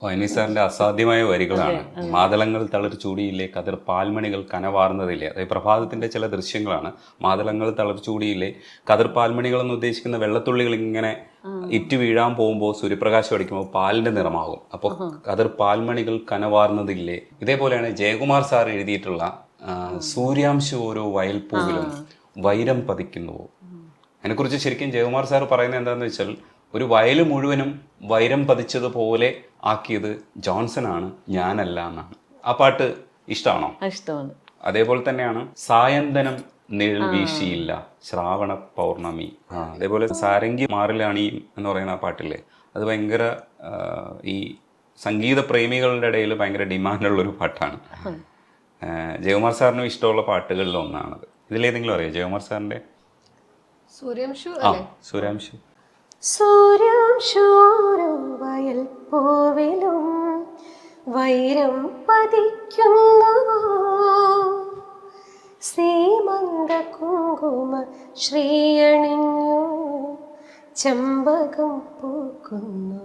വൈനി സാറിന്റെ അസാധ്യമായ വരികളാണ്. മാതളങ്ങൾ തളിർ ചൂടിയില്ലേ, കതിർ പാൽമണികൾ കനവാർന്നതില്ലേ. അതായത് പ്രഭാതത്തിന്റെ ചില ദൃശ്യങ്ങളാണ്. മാതളങ്ങൾ തളിർ ചൂടിയില്ലേ, കതിർ പാൽമണികൾ എന്ന് ഉദ്ദേശിക്കുന്ന വെള്ളത്തുള്ളികൾ ഇങ്ങനെ ഇറ്റു വീഴാൻ പോകുമ്പോൾ സൂര്യപ്രകാശം അടിക്കുമ്പോൾ പാലിന്റെ നിറമാകും. അപ്പോൾ കതിർ പാൽമണികൾ കനവാർന്നതില്ലേ. ഇതേപോലെയാണ് ജയകുമാർ സാർ എഴുതിയിട്ടുള്ള സൂര്യാംശു ഓരോ വയൽപ്പൂവിലും വൈരം പതിക്കുന്നുവോ. അതിനെക്കുറിച്ച് ശരിക്കും ജയകുമാർ സാർ പറയുന്നത് എന്താണെന്ന് വെച്ചാൽ, ഒരു വയൽ മുഴുവനും വൈരം പതിച്ചതുപോലെ ആക്കിയത് ജോൺസൺ ആണ്, ഞാനല്ല എന്നാണ്. ആ പാട്ട് ഇഷ്ടമാണോ? ഇഷ്ടമാണ്. അതേപോലെ തന്നെയാണ് സായന്തനം നിഴൽ വീശിയില്ല ശ്രാവണ പൗർണമി. അതേപോലെ സാരംഗി മാറിലാണിയും എന്ന് പറയുന്ന ആ പാട്ടില്ലേ, അത് ഭയങ്കര ഈ സംഗീത പ്രേമികളുടെ ഇടയിൽ ഭയങ്കര ഡിമാൻഡുള്ളൊരു പാട്ടാണ്. ജയകുമാർ സാറിനും ഇഷ്ടമുള്ള പാട്ടുകളിൽ ഒന്നാണത്. ഇതിലേതെങ്കിലും അറിയാം ജയകുമാർ സാറിന്റെ? സൂര്യാംശു. സൂര്യാംശു. സൂര്യാംശോരോ വയൽ പൂവിലും വൈരം പതിക്കുന്നു, സീമന്ത കുങ്കുമ ശ്രീയണിഞ്ഞു ചെമ്പകം പൂക്കുന്നു.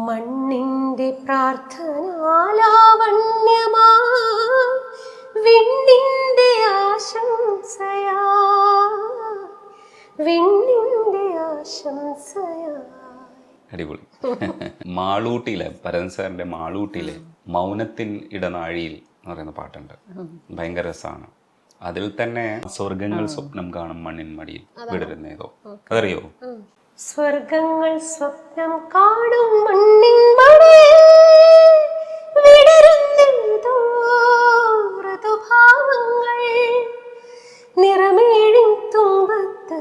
മണ്ണിന്റെ പ്രാർത്ഥനാലാവണ്യമാ വിണ്ണിന്റെ ആശംസയാ, വിണ്ണിന്റെ ആശംസയാ. അടിപൊളി. മാളൂട്ടിയിലെ ഭരതൻ സാറിന്റെ മാളൂട്ടിയിലെ മൗനത്തിൻ ഇടനാഴിയിൽ എന്ന് പറയുന്ന പാട്ടുണ്ട്. ഭയങ്കര രസമാണ്. അതിൽ തന്നെ സ്വർഗങ്ങൾ സ്വപ്നം കാണും മണ്ണിൻ മടിയിൽ വിടരുന്നേതോ, അതറിയോ? സ്വർഗങ്ങൾ സ്വപ്നം കാണും മണ്ണിൻ മടിയിൽ വിടരുന്നേതോ ഋതുഭാവങ്ങൾ, നിറമേഴിൻ തുമ്പത്ത്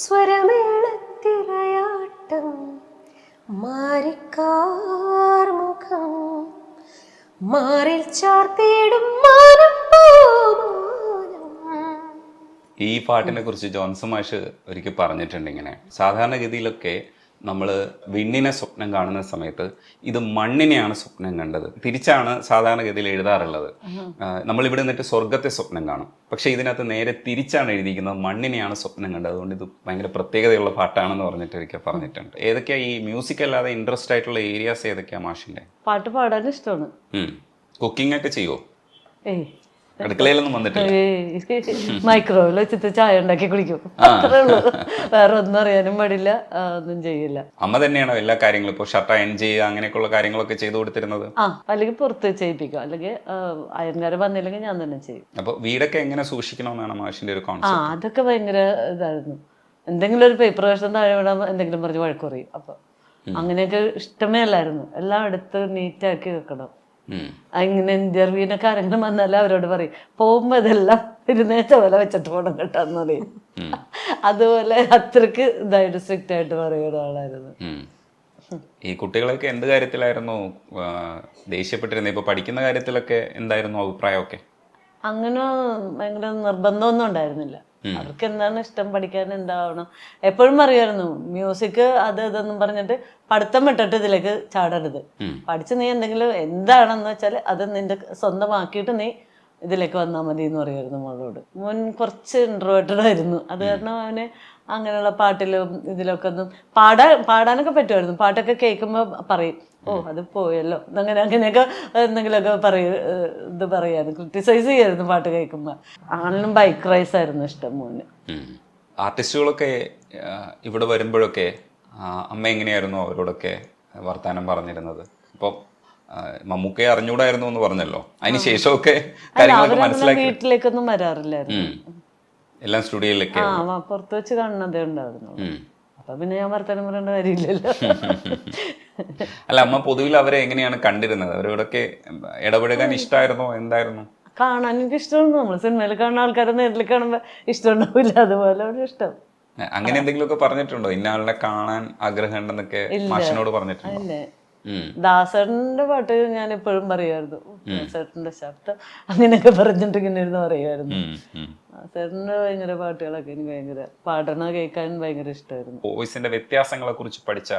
സ്വരമേളത്തിരയാട്ടം, മാരിക്കാർ മുഖം മാറിൽ ചാർത്തിയിടും മാനം പൂമാനം. ഈ പാട്ടിനെ കുറിച്ച് ജോൺസൺ മാഷ് ഒരിക്കൽ പറഞ്ഞിട്ടുണ്ട് ഇങ്ങനെ, സാധാരണഗതിയിലൊക്കെ നമ്മൾ വിണ്ണിനെ സ്വപ്നം കാണുന്ന സമയത്ത് ഇത് മണ്ണിനെയാണ് സ്വപ്നം കണ്ടത്. തിരിച്ചാണ് സാധാരണഗതിയിൽ എഴുതാറുള്ളത്. നമ്മളിവിടെ നിന്നിട്ട് സ്വർഗത്തെ സ്വപ്നം കാണും, പക്ഷെ ഇതിനകത്ത് നേരെ തിരിച്ചാണ് എഴുതിയിരിക്കുന്നത്, മണ്ണിനെയാണ് സ്വപ്നം കണ്ടത്. അതുകൊണ്ട് ഇത് ഭയങ്കര പ്രത്യേകതയുള്ള പാട്ടാണെന്ന് പറഞ്ഞിട്ട് ഒരിക്കൽ പറഞ്ഞിട്ടുണ്ട്. ഏതൊക്കെയാ ഈ മ്യൂസിക് അല്ലാതെ ഇൻട്രസ്റ്റ് ആയിട്ടുള്ള ഏരിയാസ് ഏതൊക്കെയാ മാഷിന്റെ? പാട്ട് പാടാൻ ഇഷ്ടമാണ്. കുക്കിംഗ് ഒക്കെ ചെയ്യുവോ? അടുക്കളയിലൊന്നും വന്നിട്ടില്ല. മൈക്രോവേവിൽ വെച്ചിട്ട് ചായ ഉണ്ടാക്കി കുടിക്കും, അത്രേ ഉള്ളൂ. വേറെ ഒന്നും അറിയാനും പാടില്ല, ഒന്നും ചെയ്യില്ല. അമ്മ തന്നെയാണോ എല്ലാ കാര്യങ്ങളും ഇപ്പൊ ഷർട്ട് അയൺ ചെയ്യുക അങ്ങനെയൊക്കെയുള്ള കാര്യങ്ങളൊക്കെ ചെയ്തു കൊടുത്തിരുന്നത്? അല്ലെങ്കിൽ പുറത്ത് ചെയ്യിപ്പിക്കും, അല്ലെങ്കിൽ അയൽക്കാരെ വന്നില്ലെങ്കിൽ ഞാൻ തന്നെ ചെയ്യും. അപ്പൊ വീടൊക്കെ എങ്ങനെ സൂക്ഷിക്കണമെന്നാണ് മാഷിന്റെ ഒരു കോൺസെപ്റ്റ്? അതൊക്കെ ഭയങ്കര ഇതായിരുന്നു. എന്തെങ്കിലും ഒരു പേപ്പർ വേഷം താഴെ വിടാൻ എന്തെങ്കിലും പറഞ്ഞ് വഴക്ക് പറയും. അപ്പൊ അങ്ങനെയൊക്കെ ഇഷ്ടമേ അല്ലായിരുന്നു. എല്ലാം എടുത്ത് നീറ്റാക്കി വെക്കണം. അങ്ങനെ ഇന്റർവ്യൂവിനൊക്കെ ആരെങ്കിലും വന്നാലും അവരോട് പറയും, പോകുമ്പോ ഇതെല്ലാം ഇരുന്നേറ്റ പോലെ വെച്ചിട്ട് പോകണം കേട്ടാന്ന് പറയും. അതുപോലെ അത്രക്ക് ഇതായിട്ട് സ്ട്രിക്റ്റ് ആയിട്ട് പറയുന്ന ആളായിരുന്നു. ഈ കുട്ടികളൊക്കെ എന്ത് കാര്യത്തിലായിരുന്നു ദേഷ്യപ്പെട്ടിരുന്നത്? ഇപ്പൊ പഠിക്കുന്ന കാര്യത്തിലൊക്കെ എന്തായിരുന്നു അഭിപ്രായമൊക്കെ? അങ്ങനെ ഭയങ്കര നിർബന്ധമൊന്നും ഉണ്ടായിരുന്നില്ല. അവർക്ക് എന്താണ് ഇഷ്ടം, പഠിക്കാൻ എന്താവണം എപ്പോഴും പറയുമായിരുന്നു. മ്യൂസിക് അത് ഇതൊന്നും പറഞ്ഞിട്ട് പഠിത്തം വിട്ടിട്ട് ഇതിലേക്ക് ചാടരുത്, പഠിച്ച് നീ എന്തെങ്കിലും എന്താണെന്ന് വെച്ചാൽ അത് നിന്റെ സ്വന്തമാക്കിയിട്ട് നീ ഇതിലേക്ക് വന്നാൽ മതി എന്ന് പറയുമായിരുന്നു മോളോട്. മോൻ കുറച്ച് ഇൻട്രോവേർട്ടഡ് ആയിരുന്നു. അത് കാരണം അവന് അങ്ങനെയുള്ള പാട്ടിലും ഇതിലൊക്കെ ഒന്നും പാടാനൊക്കെ പറ്റുമായിരുന്നു. പാട്ടൊക്കെ കേൾക്കുമ്പോൾ പറയും, ഓ അത് പോയല്ലോ, അങ്ങനെയൊക്കെ എന്തെങ്കിലുമൊക്കെ ഇത് പറയായിരുന്നു, ക്രിട്ടിസൈസ് ചെയ്യായിരുന്നു പാട്ട് കേൾക്കുമ്പോൾ. ആണെങ്കിലും ബൈക്ക് റൈസ് ആയിരുന്നു ഇഷ്ടം മോന്. ആർട്ടിസ്റ്റുകളൊക്കെ ഇവിടെ വരുമ്പോഴൊക്കെ അമ്മ എങ്ങനെയായിരുന്നു അവരോടൊക്കെ വർത്താനം പറഞ്ഞിരുന്നത്? ഇപ്പം മമ്മൂക്കയെ അറിഞ്ഞൂടായിരുന്നു എന്ന് പറഞ്ഞല്ലോ, അതിന് ശേഷമൊക്കെ കാര്യങ്ങളൊക്കെ മനസ്സിലാക്കി വീട്ടിലേക്കൊന്നും വരാറില്ലായിരുന്നു. എല്ലാം സ്റ്റുഡിയോയിലൊക്കെ പുറത്ത് വെച്ച് കാണുന്നതേ ഉണ്ടായിരുന്നു. അപ്പൊ പിന്നെ ഞാൻ വർത്താനം പറയേണ്ട കാര്യമില്ലല്ലോ. അല്ല, അമ്മ പൊതുവിൽ അവരെ എങ്ങനെയാണ് കണ്ടിരുന്നത്? അവരോടൊക്കെ ഇടപെടുകാൻ ഇഷ്ടമായിരുന്നോ? എന്തായിരുന്നു? കാണാൻ എനിക്ക് ഇഷ്ടമാണ്. നമ്മൾ സിനിമയിൽ കാണുന്ന ആൾക്കാരെ നേരിൽ കാണുമ്പോ ഇഷ്ടമുണ്ടാവില്ല, അതുപോലെ ഒരു ഇഷ്ടം. അങ്ങനെ എന്തെങ്കിലുമൊക്കെ പറഞ്ഞിട്ടുണ്ടോ? ഇന്ന ആളിനെ കാണാൻ ആഗ്രഹം ഉണ്ടെന്നൊക്കെ മാഷിനോട് പറഞ്ഞിട്ടുണ്ടോ? ദാസേട്ടന്റെ പാട്ട് ഞാൻ എപ്പോഴും പറയുമായിരുന്നു. ദാസേട്ടന്റെ ശബ്ദം അങ്ങനെയൊക്കെ പറഞ്ഞിട്ട് ഇങ്ങനെ ഇരുന്ന് പറയുമായിരുന്നു. ദാസേട്ടന്റെ ഭയങ്കര പാട്ടുകളൊക്കെ എനിക്ക് ഭയങ്കര പാടണ കേൾക്കാൻ ഭയങ്കര ഇഷ്ടമായിരുന്നു. വോയിസിന്റെ വ്യത്യാസങ്ങളെ കുറിച്ച് പഠിച്ച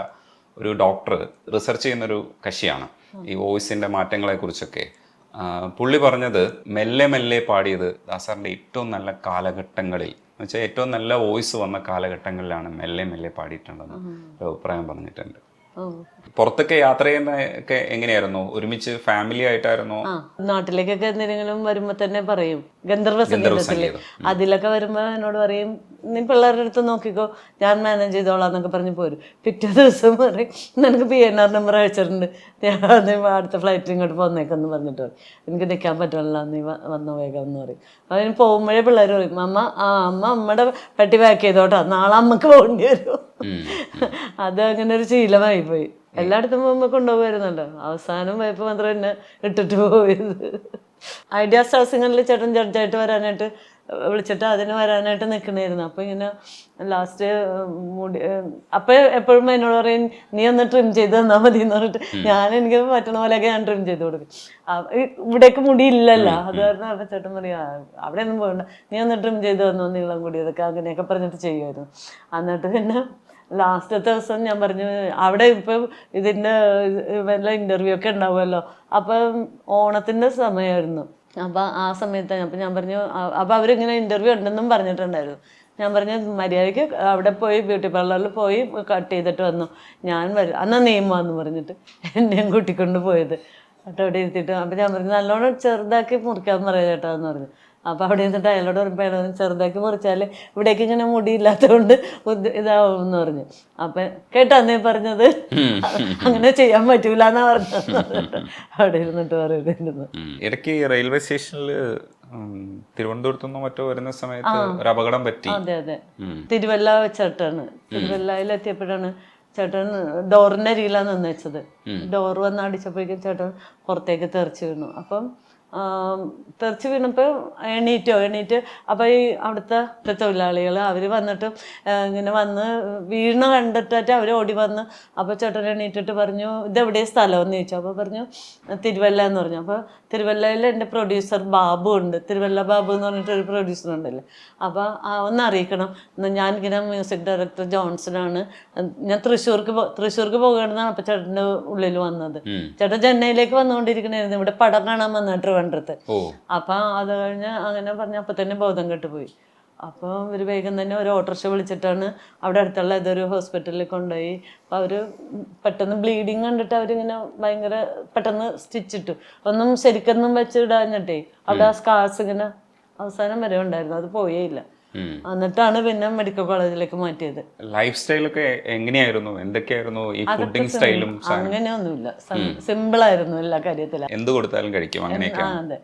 ഒരു ഡോക്ടർ റിസർച്ച് ചെയ്യുന്നൊരു കക്ഷിയാണ് ഈ വോയിസിന്റെ മാറ്റങ്ങളെ കുറിച്ചൊക്കെ. പുള്ളി പറഞ്ഞത് മെല്ലെ മെല്ലെ പാടിയത് ദാസറിന്റെ ഏറ്റവും നല്ല കാലഘട്ടങ്ങളിൽ, എന്ന് വെച്ചാൽ ഏറ്റവും നല്ല വോയിസ് വന്ന കാലഘട്ടങ്ങളിലാണ് മെല്ലെ മെല്ലെ പാടിയിട്ടുണ്ടെന്ന് ഒരു അഭിപ്രായം പറഞ്ഞിട്ടുണ്ട്. പുറത്തൊക്കെ യാത്ര ചെയ്യുന്ന ഒക്കെ എങ്ങനെയായിരുന്നു? ഒരുമിച്ച് ഫാമിലി ആയിട്ടായിരുന്നോ? ആ നാട്ടിലേക്കൊക്കെ എന്തെങ്കിലും വരുമ്പോ തന്നെ പറയും ഗന്ധർവ സംഗീതത്തില്, അതിലൊക്കെ വരുമ്പോ എന്നോട് പറയും നീ പിള്ളേരുടെ അടുത്ത് നോക്കിക്കോ, ഞാൻ മാനേജ് ചെയ്തോളാം എന്നൊക്കെ പറഞ്ഞ് പോരും. പിറ്റേ ദിവസം പറയും നിനക്ക് PNR നമ്പർ അയച്ചിട്ടുണ്ട്, ഞാൻ അടുത്ത ഫ്ലൈറ്റ് ഇങ്ങോട്ട് പോന്നേക്കെന്ന് പറഞ്ഞിട്ട് പറയും. എനിക്ക് നിൽക്കാൻ പറ്റില്ല, നീ വന്നോ വേഗം എന്ന് പറയും. അതിന് പോകുമ്പോഴേ പിള്ളേർ പറയും അമ്മയുടെ പെട്ടി പാക്ക് ചെയ്തോട്ടാ, നാളെ അമ്മക്ക് പോകേണ്ടി വരും. അത് അങ്ങനെ ഒരു ശീലമായി പോയി. എല്ലായിടത്തും പോകുമ്പോൾ കൊണ്ടുപോകുമായിരുന്നല്ലോ. അവസാനം പോയപ്പോൾ മാത്രം എന്നെ ഇട്ടിട്ട് പോയത്. ഐഡിയ സ്റ്റാർ സിംഗറിൽ ചേട്ടൻ ജഡ്ജായിട്ട് വരാനായിട്ട് വിളിച്ചിട്ട് അതിന് വരാനായിട്ട് നിൽക്കണമായിരുന്നു. അപ്പോൾ ഇങ്ങനെ ലാസ്റ്റ് മുടി അപ്പം എപ്പോഴും എന്നോട് പറയും നീ ഒന്ന് ട്രിം ചെയ്ത് തന്നാൽ മതി എന്ന് പറഞ്ഞിട്ട് എനിക്ക് പറ്റണ പോലെയൊക്കെ ഞാൻ ട്രിം ചെയ്ത് കൊടുക്കും. ഇവിടേക്ക് മുടി ഇല്ലല്ലോ, അത് കാരണം അപ്പം ചേട്ടൻ പറയും അവിടെ ഒന്നും പോകണ്ട, നീ ഒന്ന് ട്രിം ചെയ്ത് തന്നോ നീളം കൂടി, അതൊക്കെ അങ്ങനെയൊക്കെ പറഞ്ഞിട്ട് ചെയ്യുമായിരുന്നു. എന്നിട്ട് പിന്നെ ലാസ്റ്റത്തെ ദിവസം ഞാൻ പറഞ്ഞു അവിടെ ഇപ്പം ഇതിൻ്റെ വല്ല ഇൻ്റർവ്യൂ ഒക്കെ ഉണ്ടാവുമല്ലോ, അപ്പം ഓണത്തിൻ്റെ സമയമായിരുന്നു. അപ്പം ആ സമയത്ത് അപ്പം ഞാൻ പറഞ്ഞു, അപ്പം അവരിങ്ങനെ ഇൻ്റർവ്യൂ ഉണ്ടെന്നും പറഞ്ഞിട്ടുണ്ടായിരുന്നു. ഞാൻ പറഞ്ഞു മര്യാദയ്ക്ക് അവിടെ പോയി ബ്യൂട്ടി പാർലറിൽ പോയി കട്ട് ചെയ്തിട്ട് വന്നു, ഞാൻ വരും അന്നാ നിയമാന്ന് പറഞ്ഞിട്ട് എന്നെയും കൂട്ടിക്കൊണ്ട് പോയത്. എന്നിട്ട് അവിടെ ഇരുത്തിയിട്ട് അപ്പം ഞാൻ പറഞ്ഞു നല്ലോണം ചെറുതാക്കി മുറിക്കാൻ പറയാം ചേട്ടാ എന്ന് പറഞ്ഞു. അപ്പം അവിടെ ഇരുന്നിട്ട് അയാളോട് പറയുമ്പോൾ ചെറുതാക്കി മുറിച്ചാൽ ഇവിടേക്ക് ഇങ്ങനെ മുടിയില്ലാത്തതുകൊണ്ട് ഇതാവും എന്ന് പറഞ്ഞു. അപ്പം കേട്ടോ നീ പറഞ്ഞത്, അങ്ങനെ ചെയ്യാൻ പറ്റൂല എന്നാ പറഞ്ഞത്. അവിടെ ഇരുന്നിട്ട് പറയുന്നു. ഇടയ്ക്ക് റെയിൽവേ സ്റ്റേഷനിൽ തിരുവനന്തപുരത്തു നിന്നോ മറ്റോ വരുന്ന സമയത്ത് ഒരു അപകടം പറ്റി. അതെ അതെ, തിരുവല്ല വെച്ചിട്ടാണ്. തിരുവല്ലയിലെത്തിയപ്പോഴാണ് ചേട്ടൻ ഡോറിന്റെ അരിയിലാണ് നിന്ന് വെച്ചത്. ഡോർ വന്ന് അടിച്ചപ്പോഴേക്കും ചേട്ടൻ പുറത്തേക്ക് തെറിച്ച് വീണു. അപ്പം തെറിച്ച് വീണപ്പോൾ എണീറ്റ് അപ്പോൾ ഈ അവിടുത്തെ തൊഴിലാളികൾ അവർ വന്നിട്ട് ഇങ്ങനെ വന്ന് വീണ കണ്ടിട്ട് അവർ ഓടി വന്ന്. അപ്പോൾ ചേട്ടൻ എണീറ്റിട്ട് പറഞ്ഞു ഇതെവിടെയാണ് സ്ഥലമെന്ന് ചോദിച്ചു. അപ്പോൾ പറഞ്ഞു തിരുവല്ല എന്ന് പറഞ്ഞു. അപ്പോൾ തിരുവല്ലയിൽ എൻ്റെ പ്രൊഡ്യൂസർ ബാബു ഉണ്ട്, തിരുവല്ല ബാബു എന്ന് പറഞ്ഞിട്ടൊരു പ്രൊഡ്യൂസർ ഉണ്ടല്ലോ. അപ്പോൾ ഒന്ന് അറിയിക്കണം, ഞാനിങ്ങനെ മ്യൂസിക് ഡയറക്ടർ ജോൺസനാണ്, ഞാൻ തൃശ്ശൂർക്ക് പോകുകയാണെന്നാണ് അപ്പോൾ ചേട്ടൻ്റെ ഉള്ളിൽ വന്നത്. ചേട്ടൻ ചെന്നൈയിലേക്ക് വന്നുകൊണ്ടിരിക്കണായിരുന്നു, ഇവിടെ പടം കാണാൻ വന്നിട്ട് വേണ്ടത്. അപ്പം അത് കഴിഞ്ഞ് അങ്ങനെ പറഞ്ഞ അപ്പം തന്നെ ബോധം കെട്ടുപോയി. അപ്പോൾ ഇവർ വേഗം തന്നെ ഒരു ഓട്ടോറിക്ഷ വിളിച്ചിട്ടാണ് അവിടെ അടുത്തുള്ള ഏതൊരു ഹോസ്പിറ്റലിൽ കൊണ്ടുപോയി. അപ്പോൾ അവർ പെട്ടെന്ന് ബ്ലീഡിങ് കണ്ടിട്ട് അവരിങ്ങനെ ഭയങ്കര പെട്ടെന്ന് സ്റ്റിച്ചിട്ടു. ഒന്നും ശരിക്കൊന്നും വെച്ചിടാഞ്ഞിട്ടേ അവിടെ ആ സ്കാർസ് ഇങ്ങനെ അവസാനം വരെ ഉണ്ടായിരുന്നു, അത് പോയേ ഇല്ല. എന്നിട്ടാണ് പിന്നെ മെഡിക്കൽ കോളേജിലേക്ക് മാറ്റിയത്. ലൈഫ് സ്റ്റൈലൊക്കെ എങ്ങനെയായിരുന്നു? എന്തൊക്കെയായിരുന്നു ഈ ഫുഡിങ് സ്റ്റൈലും? അങ്ങനെയൊന്നുമില്ല, സിമ്പിൾ ആയിരുന്നു എല്ലാ കാര്യത്തിലും. എന്ത് കൊടുത്താലും കഴിക്കും അങ്ങനെയൊക്കെ. അതെ,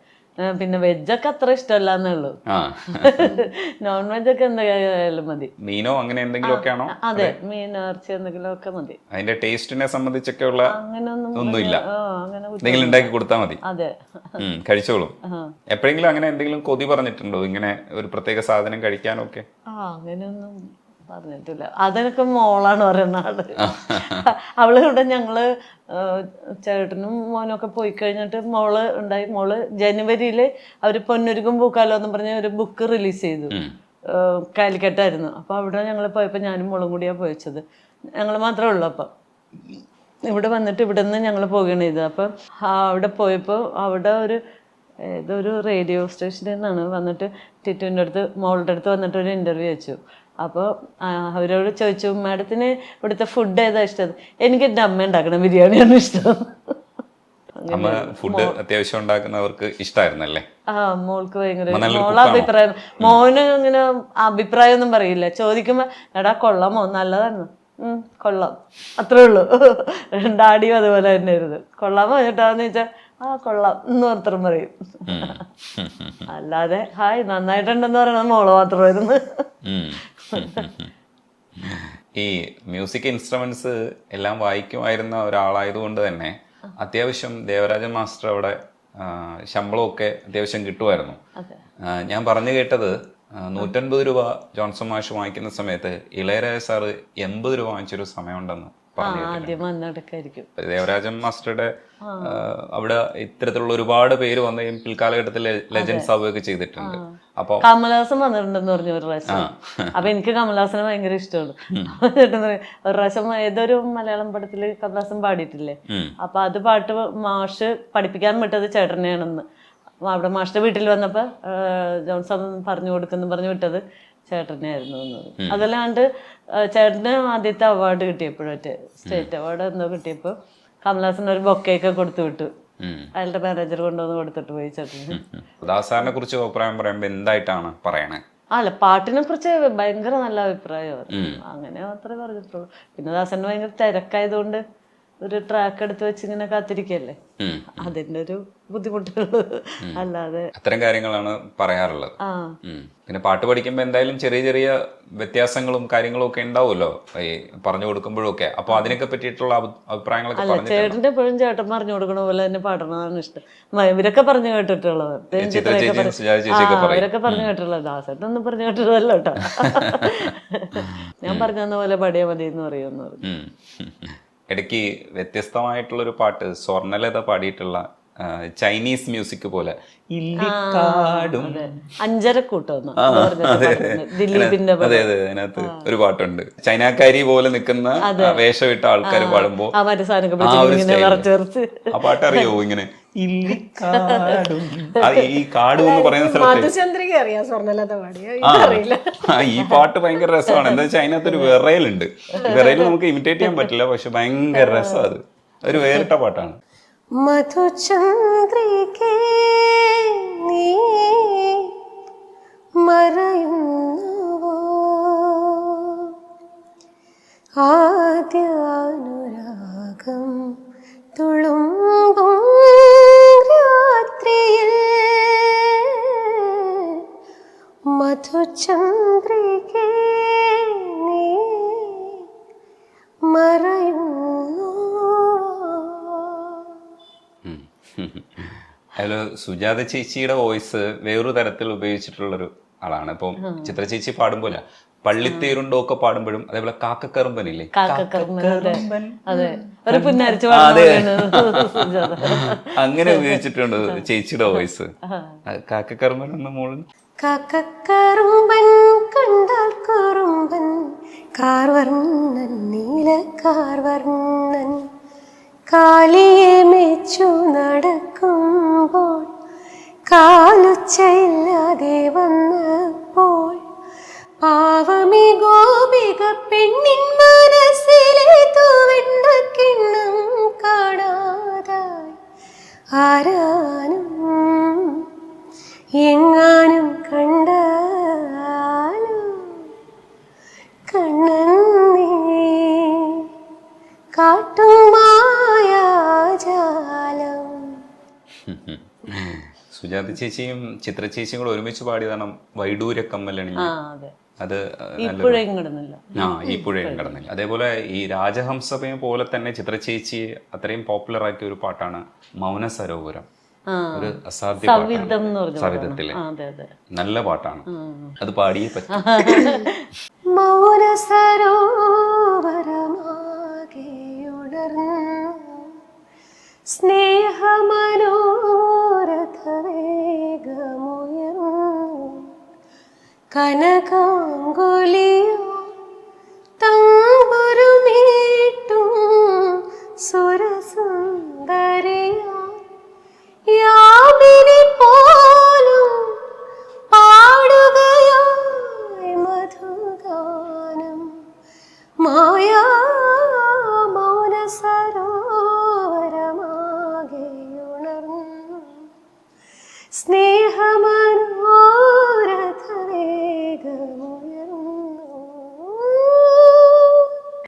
പിന്നെ വെജൊക്കെ അത്ര ഇഷ്ടമല്ല എന്നേ നോൺ വെജൊക്കെ എന്തെങ്കിലും മതി. മീനോ അങ്ങനെ എന്തെങ്കിലും ഒക്കെ ആണോ? അതെ, മീൻ ഇറച്ചി എന്തെങ്കിലും ഒക്കെ മതി. അതിന്റെ ടേസ്റ്റിനെ സംബന്ധിച്ചൊക്കെ ഉള്ള ഒന്നുമില്ല, എന്തെങ്കിലും ഉണ്ടാക്കി കൊടുത്താൽ മതി. അതെ, കഴിച്ചോളും. എപ്പോഴെങ്കിലും അങ്ങനെ എന്തെങ്കിലും കൊതി പറഞ്ഞിട്ടുണ്ടോ ഇങ്ങനെ ഒരു പ്രത്യേക സാധനം കഴിക്കാനൊക്കെ? അങ്ങനെയൊന്നും പറഞ്ഞിട്ടില്ല. അതിനൊക്കെ മോളാണ് പറയുന്ന ആള്. അവള് ഇവിടെ ഞങ്ങള് ചേട്ടനും മോനൊക്കെ പോയി കഴിഞ്ഞിട്ട് മോള് ഉണ്ടായി. മോള് ജനുവരിയിൽ അവര് പൊന്നൊരുക്കും പൂക്കാലോ എന്ന് പറഞ്ഞ ഒരു ബുക്ക് റിലീസ് ചെയ്തു, കാലിക്കറ്റായിരുന്നു. അപ്പൊ അവിടെ ഞങ്ങൾ പോയപ്പോൾ ഞാനും മോളും കൂടിയാണ് പോയിച്ചത്. ഞങ്ങൾ മാത്രമേ ഉള്ളൂ. അപ്പം ഇവിടെ വന്നിട്ട് ഇവിടെ നിന്ന് ഞങ്ങൾ പോവുകയാണ് ചെയ്തത്. അപ്പം അവിടെ പോയപ്പോൾ അവിടെ ഏതൊരു റേഡിയോ സ്റ്റേഷനിൽ നിന്നാണ് വന്നിട്ട് ടിറ്റുവിൻ്റെ അടുത്ത് മോളുടെ അടുത്ത് വന്നിട്ട് ഒരു ഇൻ്റർവ്യൂ വെച്ചു. അപ്പോൾ അവരോട് ചോദിച്ചു മാഡത്തിന് ഇവിടുത്തെ ഫുഡ് ഏതാ ഇഷ്ടം? എനിക്ക് എൻ്റെ അമ്മ ഉണ്ടാക്കണ ബിരിയാണിയാണ് ഇഷ്ടം. ഫുഡ് അത്യാവശ്യം ഉണ്ടാക്കുന്നവർക്ക് ഇഷ്ടമായിരുന്നല്ലേ? മോൾക്ക് ഭയങ്കര മോളെ അഭിപ്രായം. മോന് ഇങ്ങനെ അഭിപ്രായം ഒന്നും പറയില്ല. ചോദിക്കുമ്പോ എടാ കൊള്ളാമോ, നല്ലതാണ്, കൊള്ളാം, അത്രേ ഉള്ളൂ. ഡാഡിയും അതുപോലെ തന്നെ ആയിരുന്നു. കൊള്ളാമോ ചേട്ടാന്ന് ചോദിച്ചാൽ കൊള്ളാം എന്ന് മാത്രം പറയും. അല്ലാതെ ഹായ് നന്നായിട്ടുണ്ടെന്ന് പറയണത് മോള് മാത്രമായിരുന്നു. ഈ മ്യൂസിക് ഇൻസ്ട്രുമെന്റ്സ് എല്ലാം വായിക്കുമായിരുന്ന ഒരാളായതുകൊണ്ട് തന്നെ അത്യാവശ്യം ദേവരാജൻ മാസ്റ്റർ അവിടെ ശമ്പളമൊക്കെ അത്യാവശ്യം കിട്ടുമായിരുന്നു. ഞാൻ പറഞ്ഞു കേട്ടത് 150 രൂപ ജോൺസൺ മാഷ് വാങ്ങിക്കുന്ന സമയത്ത് ഇളയരാജ സാറ് 80 രൂപ വാങ്ങിച്ചൊരു സമയമുണ്ടെന്ന് പറഞ്ഞു. ദേവരാജൻ മാസ്റ്ററുടെ അവിടെ ഇത്തരത്തിലുള്ള ഒരുപാട് പേര് വന്ന് പിൽക്കാലഘട്ടത്തിൽ ലെജൻഡ്സ് ആവുകയൊക്കെ ചെയ്തിട്ടുണ്ട്. അപ്പൊ കമലഹാസൻ വന്നിട്ടുണ്ടെന്ന് പറഞ്ഞു ഒരു പ്രാവശ്യം. അപ്പൊ എനിക്ക് കമലഹാസനെ ഭയങ്കര ഇഷ്ടമാണ്. ഒരു പ്രാവശ്യം ഏതൊരു മലയാളം പടത്തില് കമലഹാസൻ പാടിയിട്ടില്ലേ, അപ്പൊ അത് പാട്ട് മാഷ് പഠിപ്പിക്കാൻ വിട്ടത് ചേട്ടനെയാണെന്ന്. അവിടെ മാഷിന്റെ വീട്ടിൽ വന്നപ്പോ ജോൺസൺ പറഞ്ഞു കൊടുക്കുന്നു പറഞ്ഞു വിട്ടത് ചേട്ടനായിരുന്നു എന്ന് പറയും. അതല്ലാണ്ട് ചേട്ടന് ആദ്യത്തെ അവാർഡ് കിട്ടിയപ്പോഴൊക്കെ സ്റ്റേറ്റ് അവാർഡ് എന്തോ കിട്ടിയപ്പോൾ കമലഹാസൻ ഒരു ബൊക്കെയൊക്കെ കൊടുത്തു വിട്ടു. അയാളുടെ മാനേജർ കൊണ്ടുവന്ന് കൊടുത്തിട്ട് പോയി ചേട്ടന്. ദാസാറിനെ കുറിച്ച് അഭിപ്രായം പറയുമ്പോ എന്തായിട്ടാണ് പറയണേ? അല്ല, പാട്ടിനെ കുറിച്ച് ഭയങ്കര നല്ല അഭിപ്രായമായിരുന്നു, അങ്ങനെ മാത്രമേ പറഞ്ഞിട്ടുള്ളൂ. പിന്നെ ദാസന് ഭയങ്കര തിരക്കായതുകൊണ്ട് ഒരു ട്രാക്ക് എടുത്ത് വെച്ച് ഇങ്ങനെ കാത്തിരിക്കല്ലേ, അതിന്റെ ഒരു ബുദ്ധിമുട്ടുള്ളൂ, അല്ലാതെ അത്തരം കാര്യങ്ങളാണ് പറയാറുള്ളത്. പിന്നെ പാട്ട് പഠിക്കുമ്പോൾ എന്തായാലും ചെറിയ ചെറിയ വ്യത്യാസങ്ങളും കാര്യങ്ങളും ഒക്കെ ഉണ്ടാവുമല്ലോ ഈ പറഞ്ഞു കൊടുക്കുമ്പോഴും ഒക്കെ. അപ്പൊ അതിനൊക്കെ പറ്റിയിട്ടുള്ള അഭിപ്രായങ്ങളൊക്കെ പറഞ്ഞു. ചേട്ടന്റെ എപ്പോഴും ചേട്ടൻ പറഞ്ഞു കൊടുക്കണ പോലെ തന്നെ പാടണതാണ് ഇഷ്ടം. ഇവരൊക്കെ പറഞ്ഞു കേട്ടിട്ടുള്ളത്, ഇവരൊക്കെ പറഞ്ഞു കേട്ടിട്ടുള്ളത്. ദാസേട്ടൊന്നും പറഞ്ഞു കേട്ടിട്ടല്ലോ കേട്ടോ. ഞാൻ പറഞ്ഞ പോലെ പാടിയാ മതി എന്ന് പറയുമെന്ന് പറഞ്ഞു. ഇടയ്ക്ക് വ്യത്യസ്തമായിട്ടുള്ളൊരു പാട്ട് സ്വർണ്ണലത പാടിയിട്ടുള്ള ചൈനീസ് മ്യൂസിക് പോലെ ഇല്ലിക്കാടും അഞ്ചരക്കൂട്ടം ദിലീപിന്റെ. അതെ അതെ, അതിനകത്ത് ഒരു പാട്ടുണ്ട്, ചൈനക്കാരി പോലെ നിൽക്കുന്ന വേഷമിട്ട ആൾക്കാർ പാടുമ്പോ ആ പാട്ട് അറിയോ? ഇങ്ങനെ ഇല്ലിക്കാടും, ഈ കാടും എന്ന് പറയുന്ന സ്ഥലത്ത് ഈ പാട്ട് ഭയങ്കര രസമാണ്. എന്താ വെച്ചാൽ അതിനകത്തൊരു വിറയലുണ്ട്. വിറയൽ നമുക്ക് ഇമിറ്റേറ്റ് ചെയ്യാൻ പറ്റില്ല, പക്ഷെ ഭയങ്കര രസം. അത് ഒരു വേറിട്ട പാട്ടാണ്. മധുചന്ദ്രികേ നീ മറയുന്നുവോ, ആദ്യാനുരാഗം തുളുമ്പും രാത്രിയിൽ, മധുചന്ദ്രികേ നീ മറയുന്നു. അതിൽ സുജാത ചേച്ചിയുടെ വോയിസ് വേറൊരു തരത്തിൽ ഉപയോഗിച്ചിട്ടുള്ളൊരു ആളാണ്. ഇപ്പം ചിത്ര ചേച്ചി പാടുമ്പോൾ പള്ളിത്തേരുണ്ടോ ഒക്കെ പാടുമ്പോഴും, അതേപോലെ കാക്കക്കറുമ്പനില്ലേ, അങ്ങനെ ഉപയോഗിച്ചിട്ടുണ്ട് ചേച്ചിയുടെ വോയിസ്. കാക്കക്കറുമ്പൻ എന്ന മോള് കാക്കക്കറുമ്പൻ കണ്ടാൽ കുറുമ്പൻ, കാർവർണ്ണൻ നീലക്കാർവർണ്ണൻ, കാലിയെ മേച്ചു നടക്കുമ്പോൾ കാലുച്ചയില്ലാതെ വന്നപ്പോൾ, പാവമി ഗോപിക പെണ്ണിൻ മനസ്സിലെ തൂവെണ്ണ കിണ്ണം കാണാതായി, ആരാനും എങ്ങാനും കണ്ടാലും കണ്ണൻ നീ കാട്ടും മായാജാലം. സുജാത ചേച്ചിയും ചിത്ര ചേച്ചിയും കൂടെ ഒരുമിച്ച് പാടിയതാണ് വൈഡൂര്യ കമ്മലണിഞ്ഞ്. അത് ഈ പുഴയും കടന്നില്ല. അതേപോലെ ഈ രാജഹംസമയെ പോലെ തന്നെ ചിത്ര ചേച്ചി അത്രയും പോപ്പുലർ ആക്കിയ ഒരു പാട്ടാണ് മൗന സരോവരം. ഒരു അസാധ്യ സവിധത്തിലെ നല്ല പാട്ടാണ്, അത് പാടിയേ പറ്റും. മൗന സരോവരമാകെയുണർന്നു സ്നേഹമനോരഥവേഗമുയർന്നു, കനകാങ്കുലിയോ